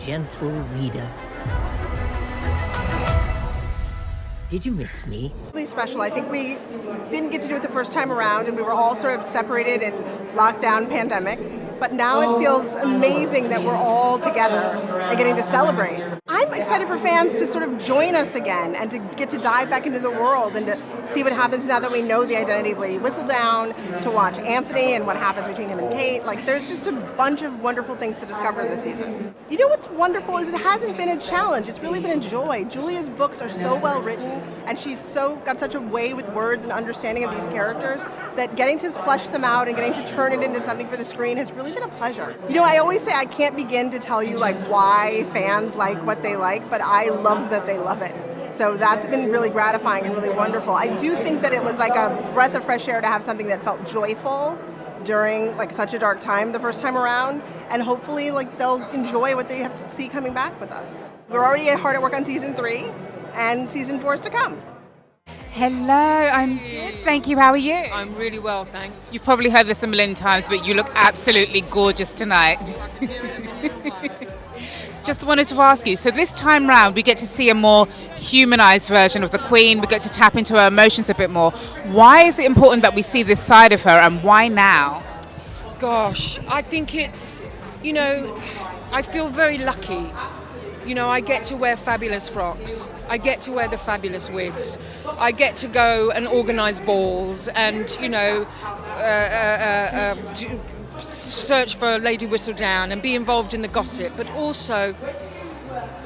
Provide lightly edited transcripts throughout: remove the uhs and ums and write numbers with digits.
gentle reader. Did you miss me? Really special. I think we didn't get to do it the first time around, and we were all sort of separated in lockdown pandemic. But now it feels amazing that we're all together and getting to celebrate. I'm excited for fans to sort of join us again and to get to dive back into the world and to see what happens now that we know the identity of Lady Whistledown, to watch Anthony and what happens between him and Kate. Like, there's just a bunch of wonderful things to discover this season. You know what's wonderful is it hasn't been a challenge. It's really been a joy. Julia's books are so well written, and she's got such a way with words and understanding of these characters that getting to flesh them out and getting to turn it into something for the screen has really been a pleasure. You know, I always say I can't begin to tell you like why fans like what they like, but I love that they love it. So that's been really gratifying and really wonderful. I do think that it was like a breath of fresh air to have something that felt joyful during like such a dark time the first time around, and hopefully like they'll enjoy what they have to see coming back with us. We're already hard at work on season 3, and season 4 is to come. Hello, I'm good, thank you. How are you? I'm really well, thanks. You've probably heard this a million times, but you look absolutely gorgeous tonight. Just wanted to ask you, so this time round we get to see a more humanized version of the Queen, we get to tap into her emotions a bit more. Why is it important that we see this side of her, and why now? Gosh, I think it's, you know, I feel very lucky. You know, I get to wear fabulous frocks. I get to wear the fabulous wigs. I get to go and organise balls and, you know, search for Lady Whistledown and be involved in the gossip, but also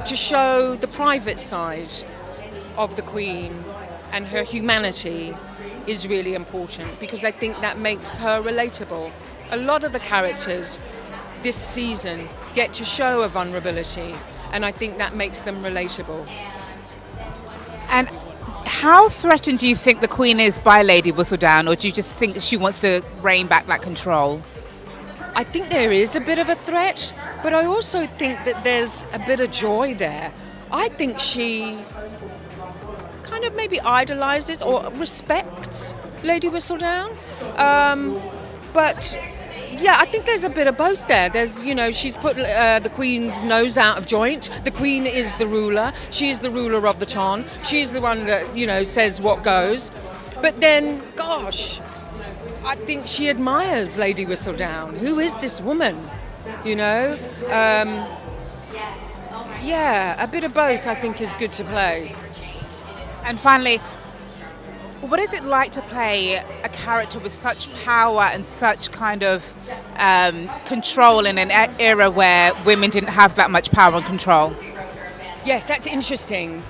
to show the private side of the Queen and her humanity is really important, because I think that makes her relatable. A lot of the characters this season get to show a vulnerability, and I think that makes them relatable. And how threatened do you think the Queen is by Lady Whistledown, or do you just think that she wants to rein back that control? I think there is a bit of a threat, but I also think that there's a bit of joy there. I think she kind of maybe idolises or respects Lady Whistledown, but yeah, I think there's a bit of both there. There's, you know, she's put the Queen's nose out of joint. The Queen is the ruler. She's the ruler of the ton. She's the one that, you know, says what goes. But then, gosh, I think she admires Lady Whistledown. Who is this woman? You know? Yeah, a bit of both I think is good to play. And finally, what is it like to play a character with such power and such kind of control in an era where women didn't have that much power and control? Yes, that's interesting.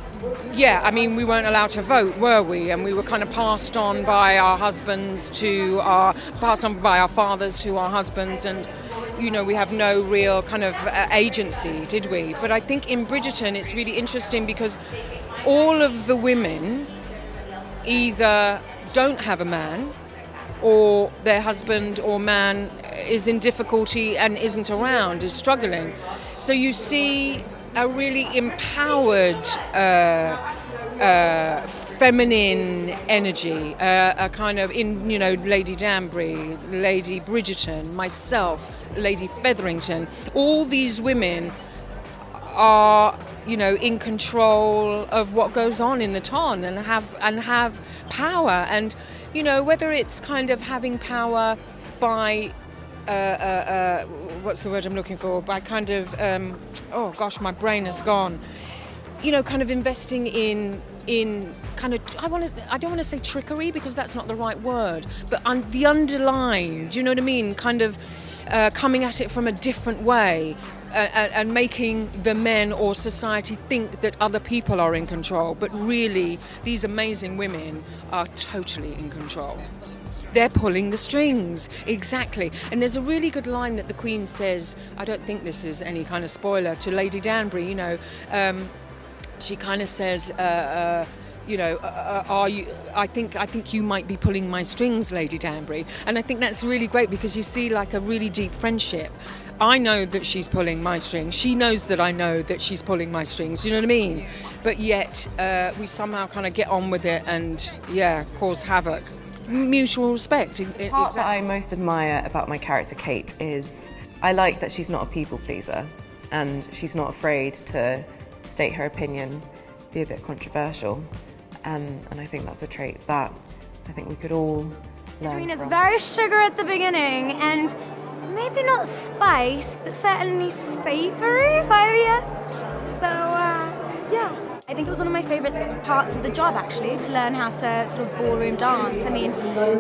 Yeah, I mean, we weren't allowed to vote, were we? And we were kind of passed on by our fathers to our husbands, and, you know, we have no real kind of agency, did we? But I think in Bridgerton it's really interesting because all of the women either don't have a man, or their husband or man is in difficulty and isn't around, is struggling. So you see a really empowered feminine energy, a kind of, in, you know, Lady Danbury, Lady Bridgerton, myself, Lady Featherington. All these women are, you know, in control of what goes on in the ton and have power. And, you know, whether it's kind of having power by what's the word I'm looking for? By kind of oh gosh, my brain is gone. You know, kind of investing in kind of, I don't want to say trickery because that's not the right word, but the underlying, do you know what I mean? Kind of coming at it from a different way. And making the men or society think that other people are in control, but really these amazing women are totally in control. They're pulling the strings, exactly. And there's a really good line that the Queen says, I don't think this is any kind of spoiler, to Lady Danbury, you know, she kind of says, you know, are you? I think you might be pulling my strings, Lady Danbury. And I think that's really great because you see like a really deep friendship. I know that she's pulling my strings. She knows that I know that she's pulling my strings. You know what I mean? But yet we somehow kind of get on with it and, yeah, cause havoc. Mutual respect. The part that I most admire about my character Kate is I like that she's not a people pleaser. and she's not afraid to state her opinion, be a bit controversial, and I think that's a trait that I think we could all learn Edwina's from. very sugar at the beginning, and maybe not spice, but certainly savoury by the end. So, yeah. I think it was one of my favourite parts of the job, actually, to learn how to sort of ballroom dance. I mean,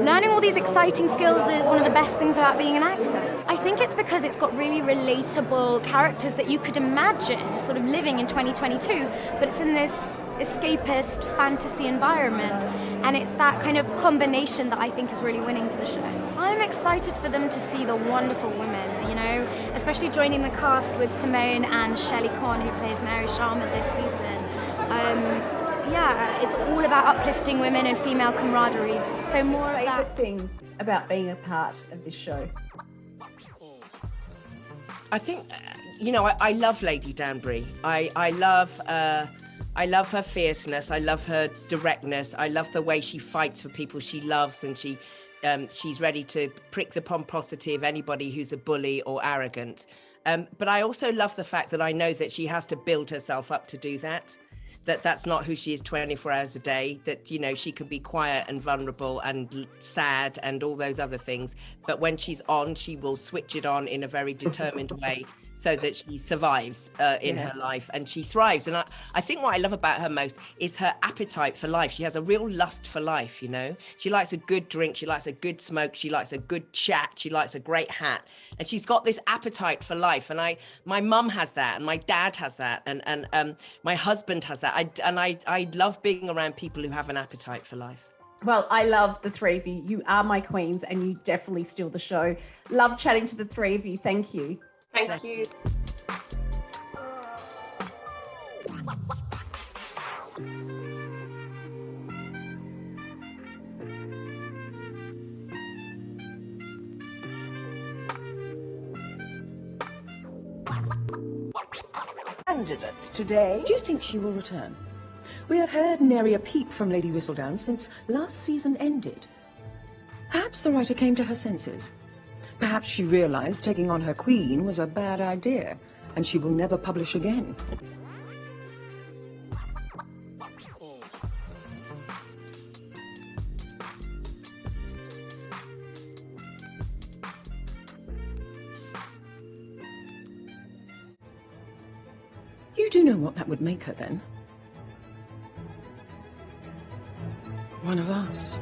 learning all these exciting skills is one of the best things about being an actor. I think it's because it's got really relatable characters that you could imagine sort of living in 2022, but it's in this escapist fantasy environment, and it's that kind of combination that I think is really winning for the show. I'm excited for them to see the wonderful women, you know, especially joining the cast with Simone and Shelley Corn, who plays Mary Sharma this season. Yeah, it's all about uplifting women and female camaraderie. So more of that. Favorite thing about being a part of this show? I think, you know, I love Lady Danbury. I love her fierceness. I love her directness. I love the way she fights for people she loves, and she's ready to prick the pomposity of anybody who's a bully or arrogant. But I also love the fact that I know that she has to build herself up to do that. That's not who she is 24 hours a day, that, you know, she can be quiet and vulnerable and sad and all those other things. But when she's on, she will switch it on in a very determined way so that she survives in her life, and she thrives. And I think what I love about her most is her appetite for life. She has a real lust for life, you know. She likes a good drink, she likes a good smoke, she likes a good chat, she likes a great hat. And she's got this appetite for life. And my mum has that, and my dad has that, and my husband has that. I love being around people who have an appetite for life. Well, I love the three of you. You are my queens, and you definitely steal the show. Love chatting to the three of you. Thank you. Thank you. Candidates today. Do you think she will return? We have heard nary a peep from Lady Whistledown since last season ended. Perhaps the writer came to her senses. Perhaps she realized taking on her queen was a bad idea, and she will never publish again. You do know what that would make her, then? One of us.